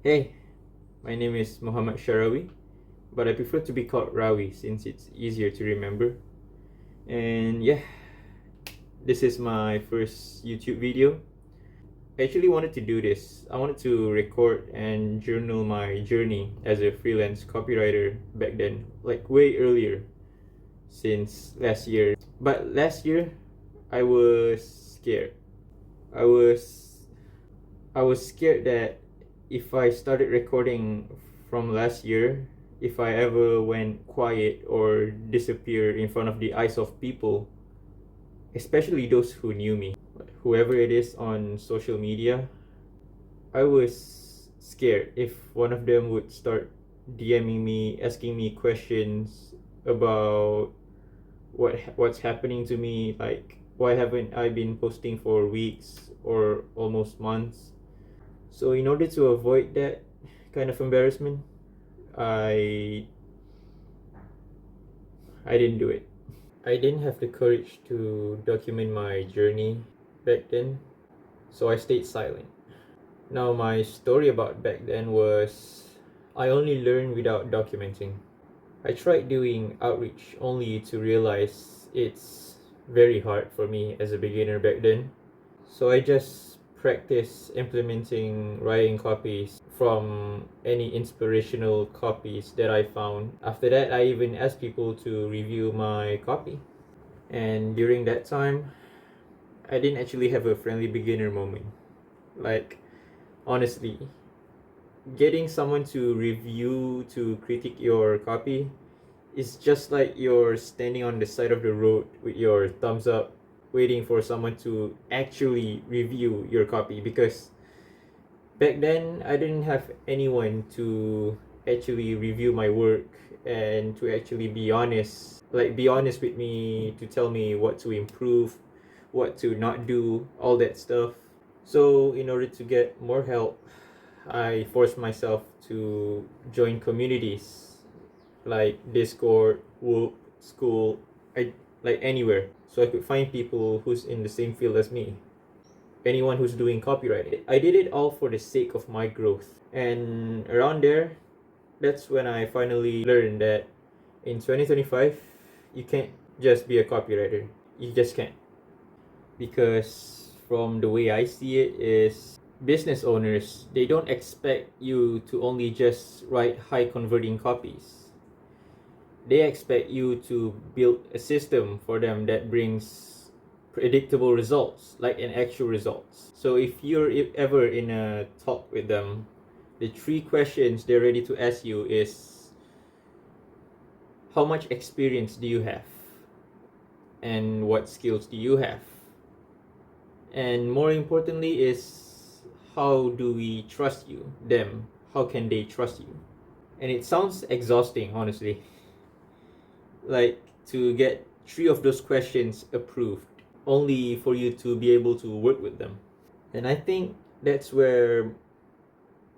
Hey, my name is Muhammad Sharawi, but I prefer to be called Rawi since it's easier to remember. And yeah, this is my first YouTube video. I actually wanted to do this. I wanted to record and journal my journey as a freelance copywriter back then, like way earlier, since last year. But last year, I was scared. I was I was scared that if I started recording from last year, if I ever went quiet or disappeared in front of the eyes of people, especially those who knew me, whoever it is on social media, I was scared if one of them would start DMing me, asking me questions about what's happening to me, like why haven't I been posting for weeks or almost months. So in order to avoid that kind of embarrassment, I I didn't do it. I didn't have the courage to document my journey back then, so I stayed silent. Now my story about back then was I only learned without documenting. I tried doing outreach only to realize it's very hard for me as a beginner back then. So I just practice implementing writing copies from any inspirational copies that I found. After that, I even asked people to review my copy. And during that time, I didn't actually have a friendly beginner moment. Like, honestly, getting someone to review, to critique your copy is just like you're standing on the side of the road with your thumbs up waiting for someone to actually review your copy, because back then I didn't have anyone to actually review my work and to actually be honest with me, to tell me what to improve, what to not do, all that stuff. So in order to get more help, I forced myself to join communities like Discord, Whoop, school, like anywhere, so I could find people who's in the same field as me, anyone who's doing copywriting. I did it all for the sake of my growth. And around there, that's when I finally learned that in 2025, you can't just be a copywriter. You just can't. Because from the way I see it is business owners, they don't expect you to only just write high converting copies. They expect you to build a system for them that brings predictable results, like an actual results. So if you're ever in a talk with them, the three questions they're ready to ask you is, how much experience do you have? And what skills do you have? And more importantly is, how do we trust you, them? How can they trust you? And it sounds exhausting, honestly. Like, to get three of those questions approved only for you to be able to work with them. And I think that's where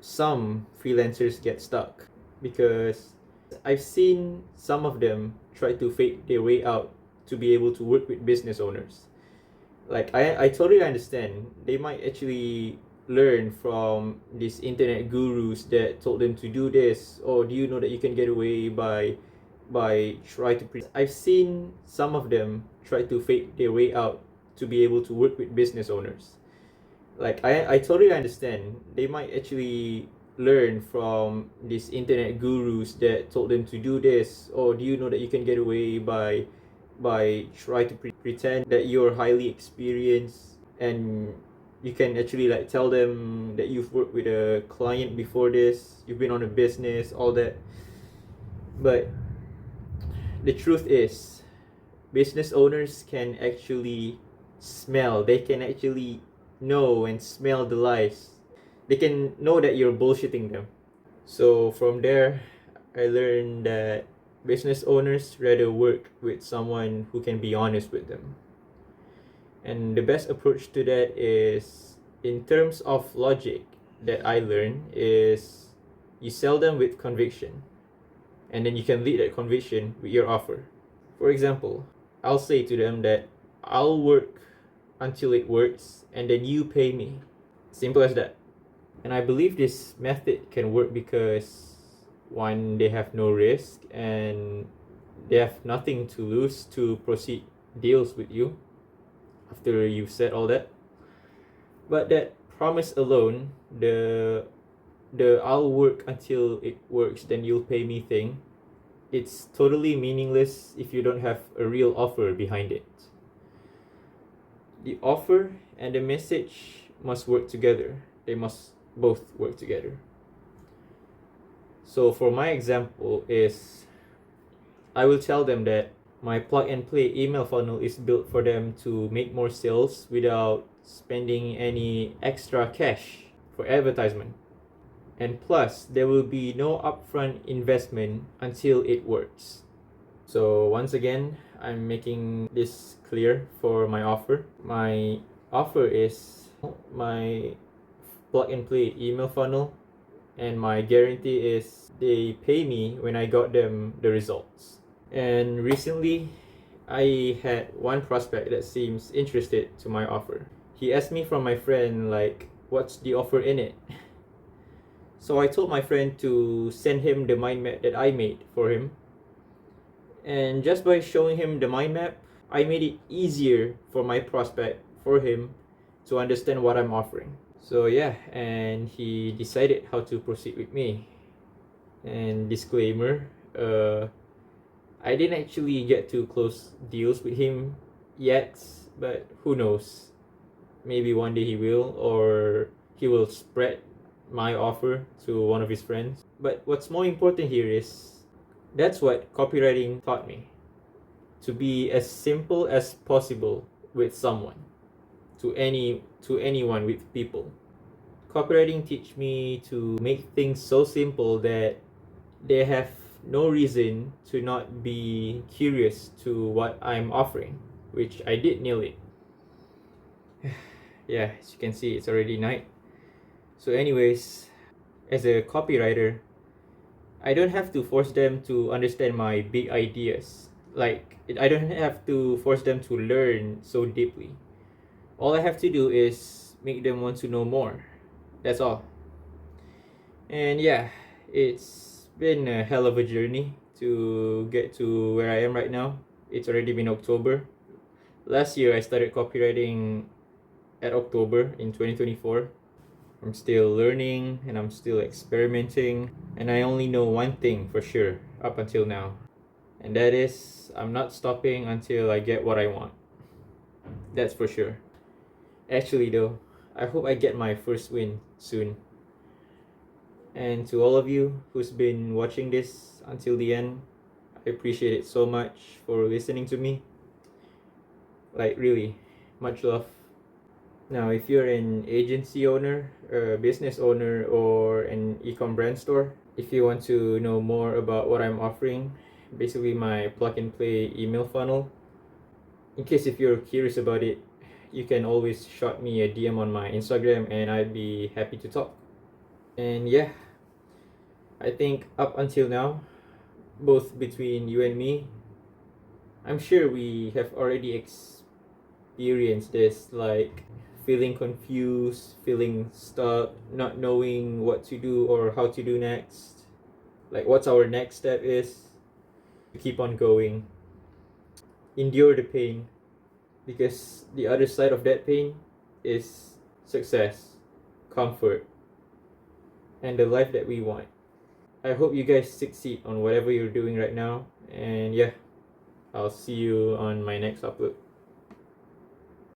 some freelancers get stuck, because I've seen some of them try to fake their way out to be able to work with business owners. Like, I totally understand. They might actually learn from these internet gurus that told them to do this, or do you know that you can get away by I've seen some of them try to fake their way out to be able to work with business owners. Like, I totally understand. They might actually learn from these internet gurus that told them to do this, or do you know that you can get away by try to pretend that you're highly experienced, and you can actually like tell them that you've worked with a client before this, you've been on a business, all that. But the truth is, business owners can actually they can actually know and smell the lies. They can know that you're bullshitting them. So from there, I learned that business owners rather work with someone who can be honest with them. And the best approach to that is, in terms of logic, that I learned is, you sell them with conviction, and then you can lead that conviction with your offer. For example, I'll say to them that I'll work until it works and then you pay me. Simple as that. And I believe this method can work because one, they have no risk and they have nothing to lose to proceed deals with you after you've said all that. But that promise alone, the I'll work until it works, then you'll pay me thing, it's totally meaningless if you don't have a real offer behind it. The offer and the message must work together. They must both work together. So for my example is, I will tell them that my plug and play email funnel is built for them to make more sales without spending any extra cash for advertisement. And plus, there will be no upfront investment until it works. So once again, I'm making this clear for my offer. My offer is my plug and play email funnel, and my guarantee is they pay me when I got them the results. And recently, I had one prospect that seems interested to my offer. He asked me from my friend, like, what's the offer in it? So I told my friend to send him the mind map that I made for him. And just by showing him the mind map, I made it easier for my prospect, for him, to understand what I'm offering. So yeah, and he decided how to proceed with me. And disclaimer, I didn't actually get to close deals with him yet, but who knows? Maybe one day he will, or he will spread my offer to one of his friends. But what's more important here is, that's what copywriting taught me. To be as simple as possible with someone, to anyone, with people. Copywriting teach me to make things so simple that they have no reason to not be curious to what I'm offering, which I did nail it. Yeah, as you can see, it's already night. So anyways, as a copywriter, I don't have to force them to understand my big ideas. Like, I don't have to force them to learn so deeply. All I have to do is make them want to know more. That's all. And yeah, it's been a hell of a journey to get to where I am right now. It's already been October. Last year I started copywriting at October in 2024. I'm still learning and I'm still experimenting, and I only know one thing for sure up until now, and that is I'm not stopping until I get what I want. That's for sure. Actually though, I hope I get my first win soon. And to all of you who's been watching this until the end, I appreciate it so much for listening to me. Like, really, much love. Now, if you're an agency owner, a business owner, or an e-com brand store, if you want to know more about what I'm offering, basically my plug and play email funnel, in case if you're curious about it, you can always shoot me a DM on my Instagram and I'd be happy to talk. And yeah, I think up until now, both between you and me, I'm sure we have already experienced this, like feeling confused, feeling stuck, not knowing what to do or how to do next. Like, what's our next step is to keep on going, endure the pain, because the other side of that pain is success, comfort, and the life that we want. I hope you guys succeed on whatever you're doing right now, and yeah, I'll see you on my next upload.